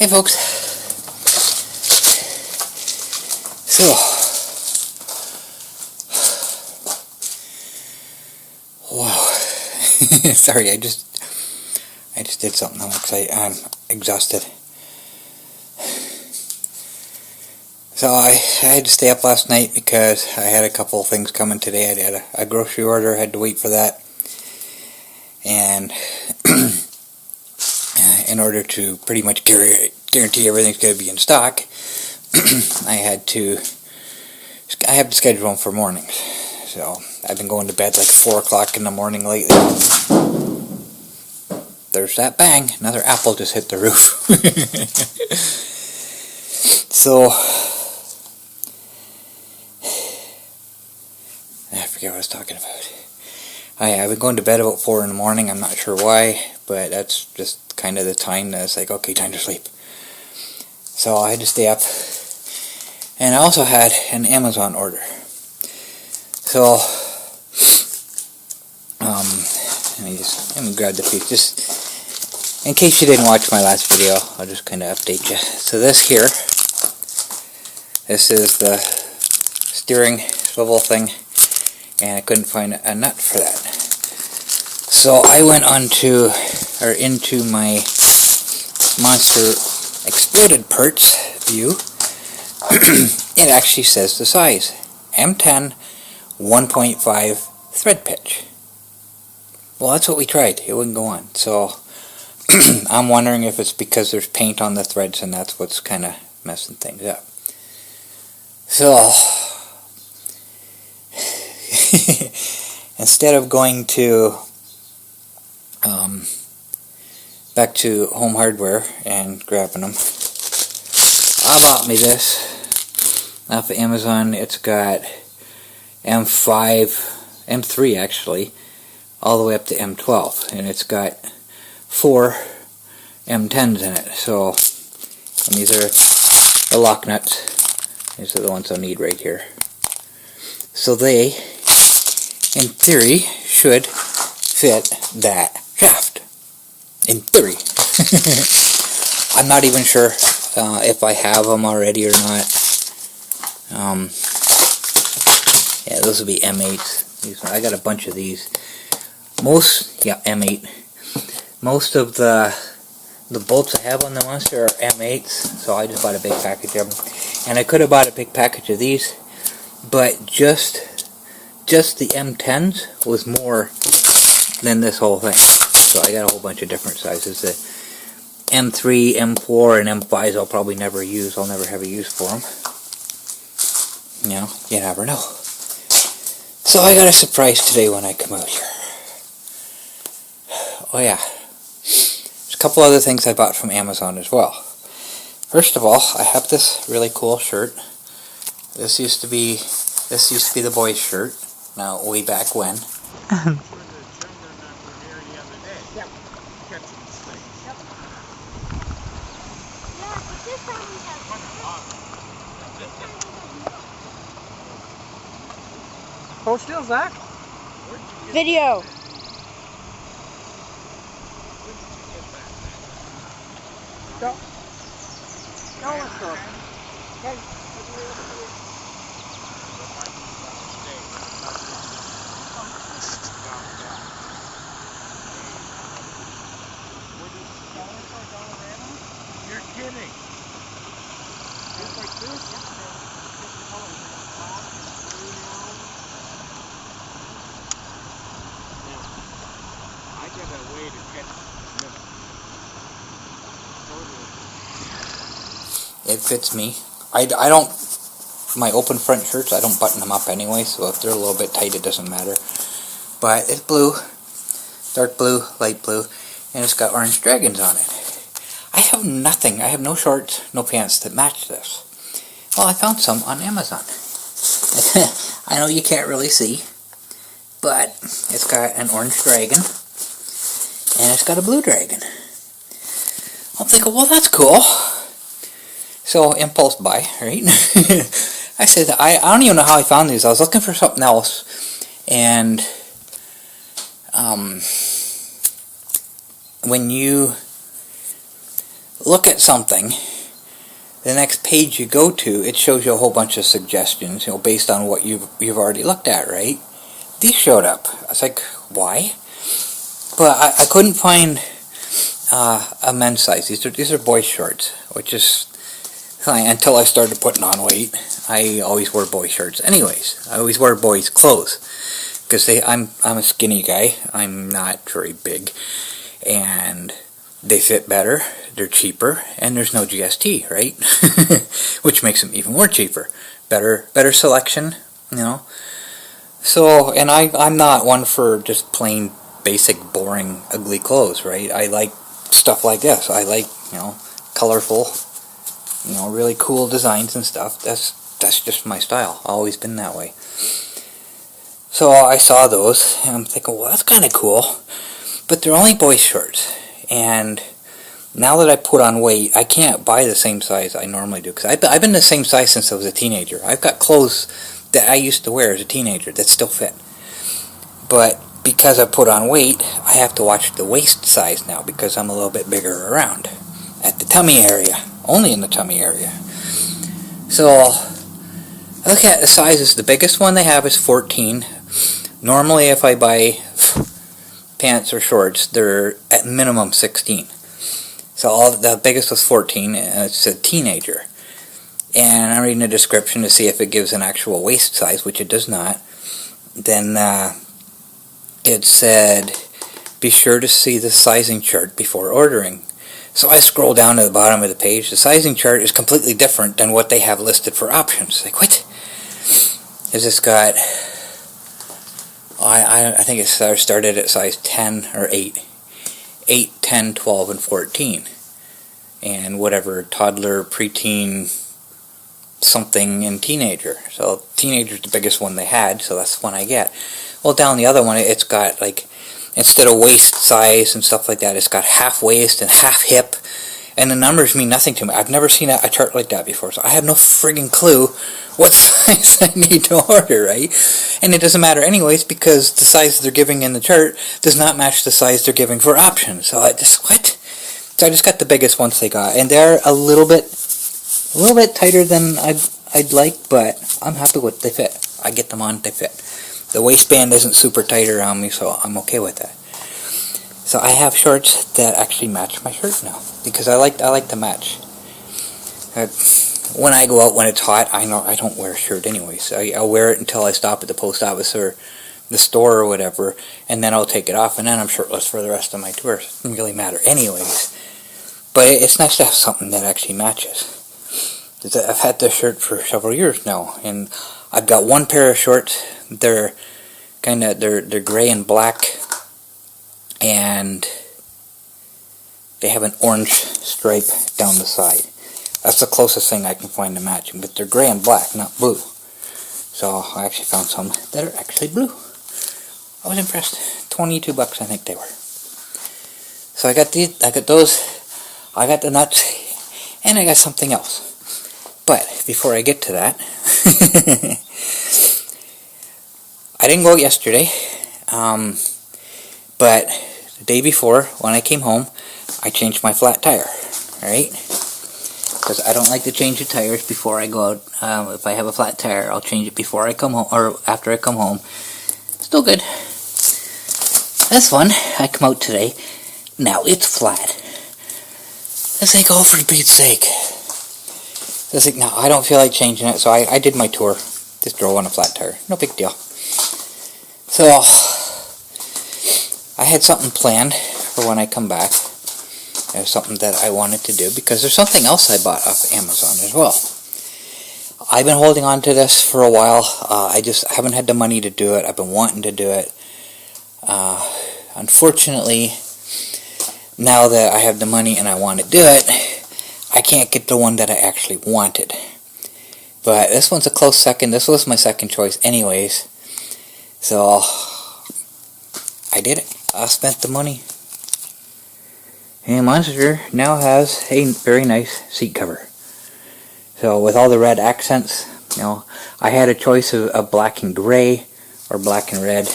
Hey folks. So, wow. Sorry, I just did something. I'm exhausted. So I had to stay up last night because I had a couple of things coming today. I had a grocery order. I had to wait for that, and in order to pretty much guarantee everything's going to be in stock, I have to schedule them for mornings. So I've been going to bed like 4 o'clock in the morning lately. There's that bang. Another apple just hit the roof. So I forget what I was talking about. I've been going to bed about 4 in the morning. I'm not sure why, but that's just kind of the time that it's like, okay, time to sleep. So I had to stay up. And I also had an Amazon order. So, let me grab the piece. Just in case you didn't watch my last video, I'll just kind of update you. So this is the steering swivel thing, and I couldn't find a nut for that. So I went into my Monster Exploded Parts view. It actually says the size. M10 1.5 thread pitch. Well, that's what we tried. It wouldn't go on. So I'm wondering if it's because there's paint on the threads and that's what's kind of messing things up. So instead of going to back to Home Hardware and grabbing them, I bought me this off of Amazon. It's got M3 actually, all the way up to M12, and it's got 4 M10s in it. So, and these are the lock nuts. These are the ones I'll need right here. So they, in theory, should fit that shaft. In theory. I'm not even sure if I have them already or not. Yeah, those will be M8s. I got a bunch of these. M8. Most of the bolts I have on the Monster are M8s, so I just bought a big package of them. And I could have bought a big package of these, but just the M10s was more than this whole thing. So I got a whole bunch of different sizes. The M3, M4, and M5s I'll probably never use. I'll never have a use for them. You know, you never know. So I got a surprise today when I come out here. Oh yeah. There's a couple other things I bought from Amazon as well. First of all, I have this really cool shirt. This used to be the boys' shirt. Now, way back when. Hold still, Zach. Video. Go. Go, let's go. Okay. You're kidding. Just like this? I got a way to catch It fits me. I don't, my open front shirts, I don't button them up anyway, so if they're a little bit tight, it doesn't matter. But it's blue, dark blue, light blue, and it's got orange dragons on it. I have nothing, I have no shorts, no pants that match this. Well, I found some on Amazon. I know you can't really see, but it's got an orange dragon, and it's got a blue dragon. I'm thinking, well, that's cool. So, impulse buy, right? I said, I don't even know how I found these. I was looking for something else, and when you look at something, the next page you go to, it shows you a whole bunch of suggestions, based on what you've already looked at, right? These showed up. I was like, why? But I couldn't find a men's size. These are boys' shorts, which is fine until I started putting on weight. I always wear boys' shirts. Anyways, I always wear boys' clothes because I'm a skinny guy. I'm not very big, and they fit better. They're cheaper, and there's no GST, right? Which makes them even more cheaper. Better selection, So, and I'm not one for just plain, basic, boring, ugly clothes, right? I like stuff like this. I like, colorful, really cool designs and stuff. That's just my style. Always been that way. So I saw those, and I'm thinking, well, that's kind of cool. But they're only boys' shorts, and now that I put on weight, I can't buy the same size I normally do, because I've been the same size since I was a teenager. I've got clothes that I used to wear as a teenager that still fit. But because I put on weight, I have to watch the waist size now, because I'm a little bit bigger around at the tummy area, only in the tummy area. So I look at the sizes. The biggest one they have is 14. Normally, if I buy pants or shorts, they're at minimum 16. So the biggest was 14, and it's a teenager. And I'm reading the description to see if it gives an actual waist size, which it does not. Then it said, be sure to see the sizing chart before ordering. So I scroll down to the bottom of the page. The sizing chart is completely different than what they have listed for options. Like, what? Has this got... I think it started at size 10 or 8. 8, 10, 12, and 14. And whatever, toddler, preteen, something, and teenager. So teenager's the biggest one they had, so that's the one I get. Well, down the other one, it's got, like, instead of waist size and stuff like that, it's got half waist and half hip. And the numbers mean nothing to me. I've never seen a chart like that before, so I have no friggin' clue what size I need to order, right? And it doesn't matter anyways, because the size they're giving in the chart does not match the size they're giving for options. So what? So I just got the biggest ones they got, and they're a little bit tighter than I'd like, but I'm happy with they fit. I get them on, they fit. The waistband isn't super tight around me, so I'm okay with that. So I have shorts that actually match my shirt now, because I like to match. When I go out when it's hot, I don't wear a shirt anyways. I'll wear it until I stop at the post office or the store or whatever, and then I'll take it off, and then I'm shirtless for the rest of my tour. It doesn't really matter anyways. But it's nice to have something that actually matches. I've had this shirt for several years now, and I've got one pair of shorts. They're gray and black, and they have an orange stripe down the side. That's the closest thing I can find to matching, but they're gray and black, not blue. So I actually found some that are actually blue. I was impressed. $22 I think they were. So I got those, I got the nuts, and I got something else. But before I get to that, I didn't go out yesterday, but the day before, when I came home, I changed my flat tire, alright? Because I don't like to change the tires before I go out. If I have a flat tire, I'll change it before I come home, or after I come home. Still good. This one, I come out today, now it's flat. I was like, oh, for Pete's sake. I was like, no, I don't feel like changing it, so I did my tour. Just drove on a flat tire. No big deal. So, I had something planned for when I come back. There's something that I wanted to do, because there's something else I bought off Amazon as well. I've been holding on to this for a while. I just haven't had the money to do it. I've been wanting to do it. Unfortunately, now that I have the money and I want to do it, I can't get the one that I actually wanted. But this one's a close second. This was my second choice anyways. So, I did it. I spent the money. And Monster now has a very nice seat cover. So with all the red accents, I had a choice of black and gray or black and red.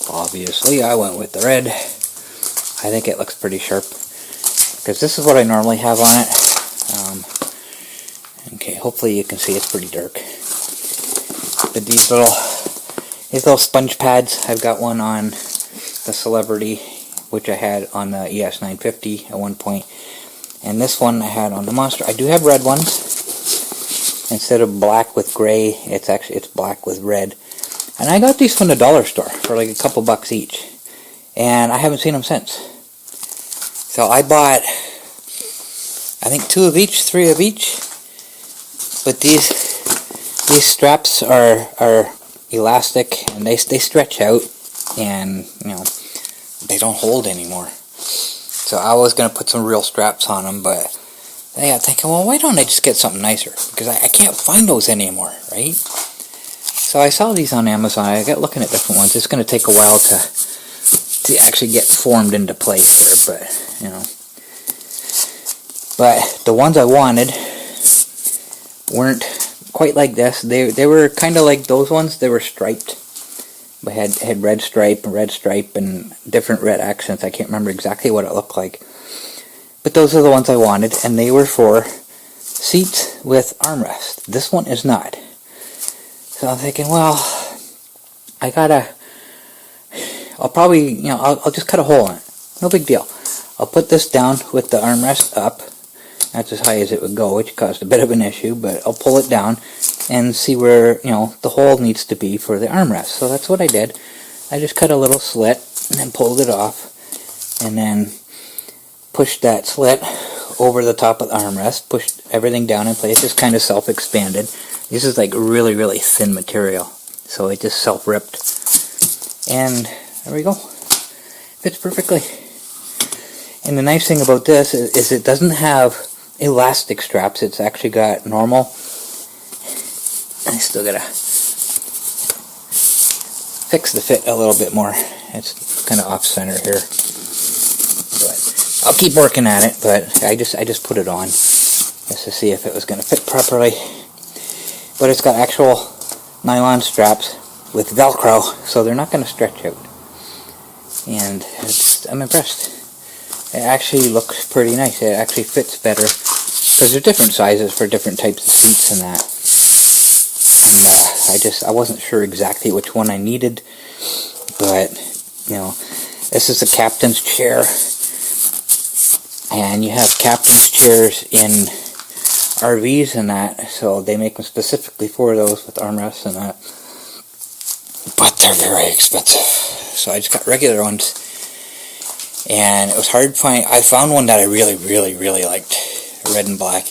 Obviously, I went with the red. I think it looks pretty sharp. because this is what I normally have on it. Okay, hopefully you can see it's pretty dark. But these little sponge pads, I've got one on the Celebrity, which I had on the ES950 at one point, and this one I had on the Monster. I do have red ones. Instead of black with gray, it's black with red. And I got these from the dollar store for like a couple bucks each, and I haven't seen them since. So I bought, I think 2 of each, 3 of each. But these straps are elastic, and they stretch out, and they don't hold anymore. So I was gonna put some real straps on them, but then I got thinking, well, why don't I just get something nicer? Because I can't find those anymore, right? So I saw these on Amazon. I got looking at different ones. It's going to take a while to actually get formed into place here, but But the ones I wanted weren't quite like this. They were kind of like those ones. They were striped. They had red stripe, and different red accents. I can't remember exactly what it looked like. But those are the ones I wanted, and they were for seats with armrest. This one is not. So I'm thinking, well, I'll probably, I'll just cut a hole in it. No big deal. I'll put this down with the armrest up. That's as high as it would go, which caused a bit of an issue, but I'll pull it down and see where, the hole needs to be for the armrest. So that's what I did. I just cut a little slit and then pulled it off, and then pushed that slit over the top of the armrest, pushed everything down in place. Just kind of self-expanded. This is like really, really thin material, so it just self-ripped. And there we go. Fits perfectly. And the nice thing about this is it doesn't have elastic straps. It's actually got normal. I still gotta fix the fit a little bit more. It's kind of off-center here. I'll keep working at it, but I just put it on just to see if it was going to fit properly. But it's got actual nylon straps with Velcro, so they're not going to stretch out. And I'm impressed. It actually looks pretty nice. It actually fits better, because there's different sizes for different types of seats and that. And I wasn't sure exactly which one I needed, but this is a captain's chair. And you have captain's chairs in RVs and that, so they make them specifically for those with armrests and that. But they're very expensive. So I just got regular ones. And it was hard to find. I found one that I really, really, really liked. Red and black.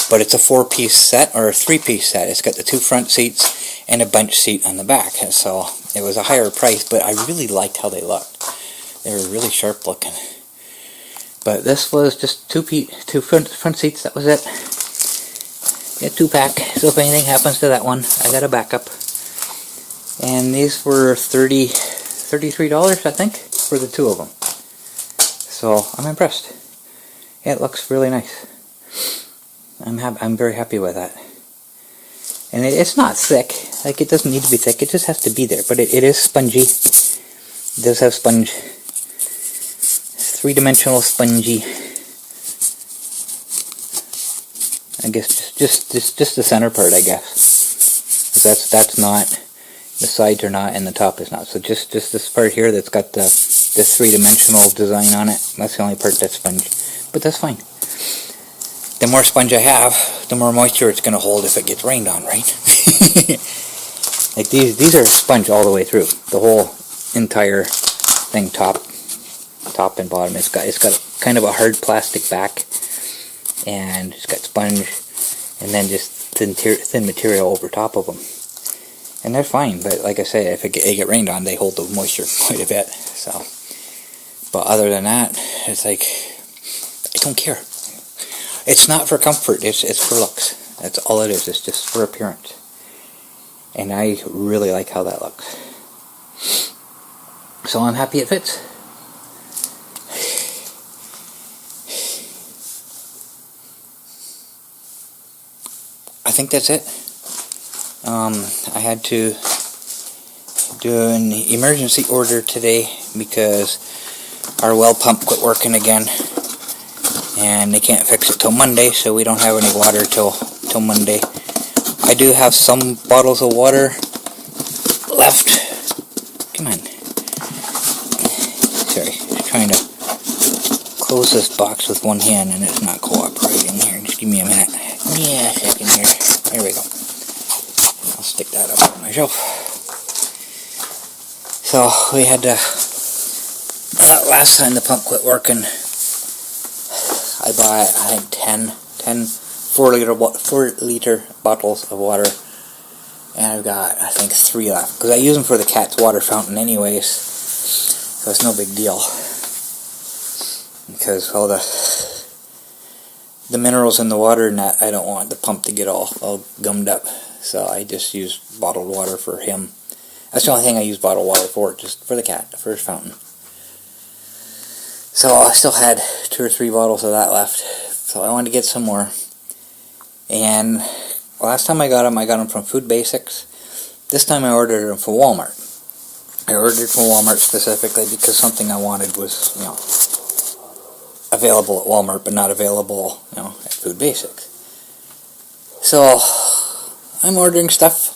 But it's a 4-piece set, or a 3-piece set. It's got the 2 front seats and a bench seat on the back. And so it was a higher price, but I really liked how they looked. They were really sharp looking. But this was just 2 front seats, that was it. Get 2-pack, so if anything happens to that one, I got a backup. And these were $33, I think, for the 2 of them. So I'm impressed. It looks really nice. I'm very happy with that. And it's not thick. Like, it doesn't need to be thick. It just has to be there. But it is spongy. It does have sponge. 3-dimensional spongy. I guess just the center part, I guess. That's not, the sides are not, and the top is not. So just this part here that's got this 3-dimensional design on it. That's the only part that's sponge. But that's fine. The more sponge I have, the more moisture it's going to hold if it gets rained on, right? Like these are sponge all the way through. The whole entire thing, top and bottom. It's got kind of a hard plastic back, and it's got sponge, and then just thin material over top of them. And they're fine, but like I say, if they get rained on, they hold the moisture quite a bit. So, but other than that, it's like, I don't care. It's not for comfort. It's for looks. That's all it is. It's just for appearance. And I really like how that looks. So I'm happy it fits. I think that's it. I had to do an emergency order today because our well pump quit working again. and they can't fix it till Monday, so we don't have any water till Monday. I do have some bottles of water left. Come on. Sorry, just trying to close this box with one hand and it's not cooperating here. Just give me a minute. Yeah, a second here. There we go. I'll stick that up on my shelf. So we had to, last time the pump quit working, I bought, I think 10 4-liter bottles of water, and I've got, I think, 3 left, because I use them for the cat's water fountain anyways, so it's no big deal, because all the minerals in the water and that, I don't want the pump to get all gummed up, so I just use bottled water for him. That's the only thing I use bottled water for, just for the cat, for his fountain. So I still had 2 or 3 bottles of that left, so I wanted to get some more. And last time I got them from Food Basics. This time I ordered them from Walmart. I ordered from Walmart specifically because something I wanted was, available at Walmart, but not available, at Food Basics. So I'm ordering stuff.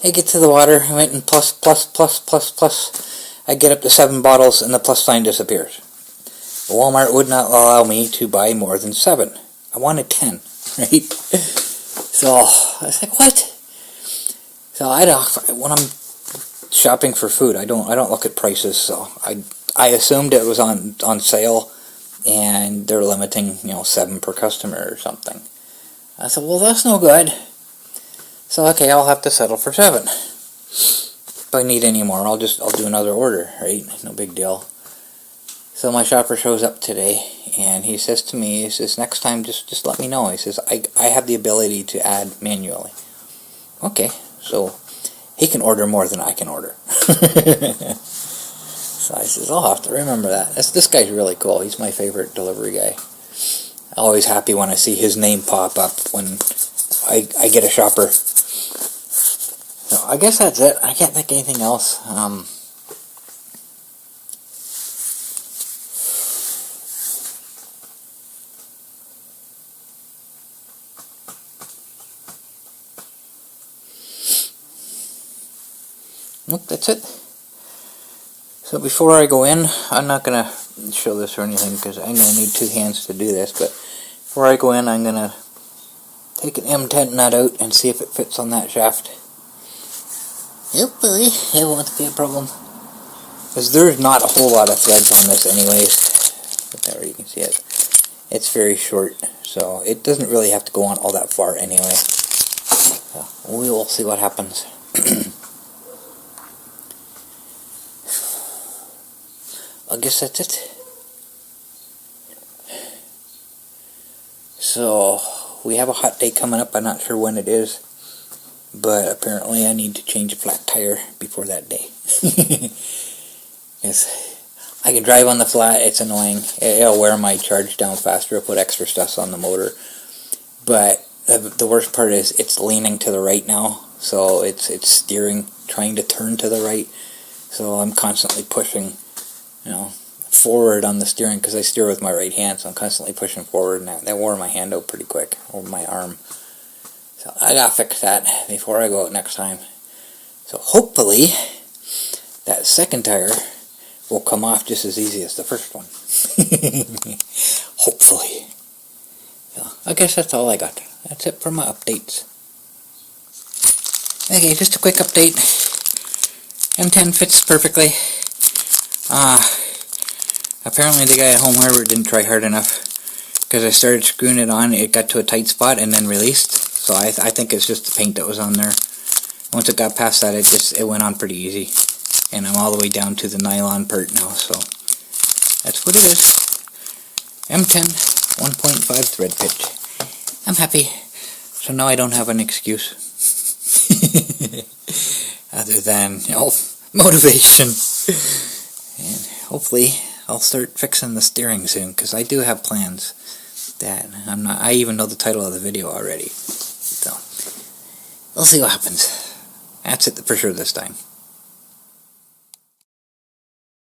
I get to the water, I went in plus. I get up to 7 bottles and the plus sign disappears. Walmart would not allow me to buy more than 7. I wanted 10, right? So I was like, what? So when I'm shopping for food, I don't look at prices. So I assumed it was on sale, and they're limiting 7 per customer or something. I said, well, that's no good. So okay, I'll have to settle for 7. If I need any more, I'll do another order, right? No big deal. So my shopper shows up today, and he says to me, he says, next time just let me know. He says, I have the ability to add manually. Okay, so he can order more than I can order. So I says, I'll have to remember that. This guy's really cool. He's my favorite delivery guy. I'm always happy when I see his name pop up when I get a shopper. So I guess that's it. I can't think of anything else. Nope, that's it. So before I go in, I'm not going to show this or anything because I'm going to need 2 hands to do this, but before I go in, I'm going to take an M10 nut out and see if it fits on that shaft. Hopefully, it won't be a problem. Because there's not a whole lot of threads on this anyways. There you can see it. It's very short, so it doesn't really have to go on all that far anyway. So we will see what happens. I guess that's it. So, we have a hot day coming up. I'm not sure when it is, but apparently I need to change a flat tire before that day. Yes, I can drive on the flat. It's annoying. It'll wear my charge down faster. It'll put extra stress on the motor. But the worst part is it's leaning to the right now, so it's steering, trying to turn to the right. So I'm constantly pushing, forward on the steering because I steer with my right hand, so I'm constantly pushing forward, and that wore my hand out pretty quick, over my arm. So I gotta fix that before I go out next time. So hopefully that second tire will come off just as easy as the first one. Hopefully. So I guess that's all I got. That's it for my updates. Okay, just a quick update. M10 fits perfectly. Apparently the guy at Home Hardware didn't try hard enough, because I started screwing it on, it got to a tight spot and then released. So I think it's just the paint that was on there. Once it got past that, it went on pretty easy. And I'm all the way down to the nylon part now, so that's what it is. M10 1.5 thread pitch. I'm happy. So now I don't have an excuse. Other than, motivation. And hopefully I'll start fixing the steering soon, because I do have plans that I even know the title of the video already. So we'll see what happens. That's it for sure this time.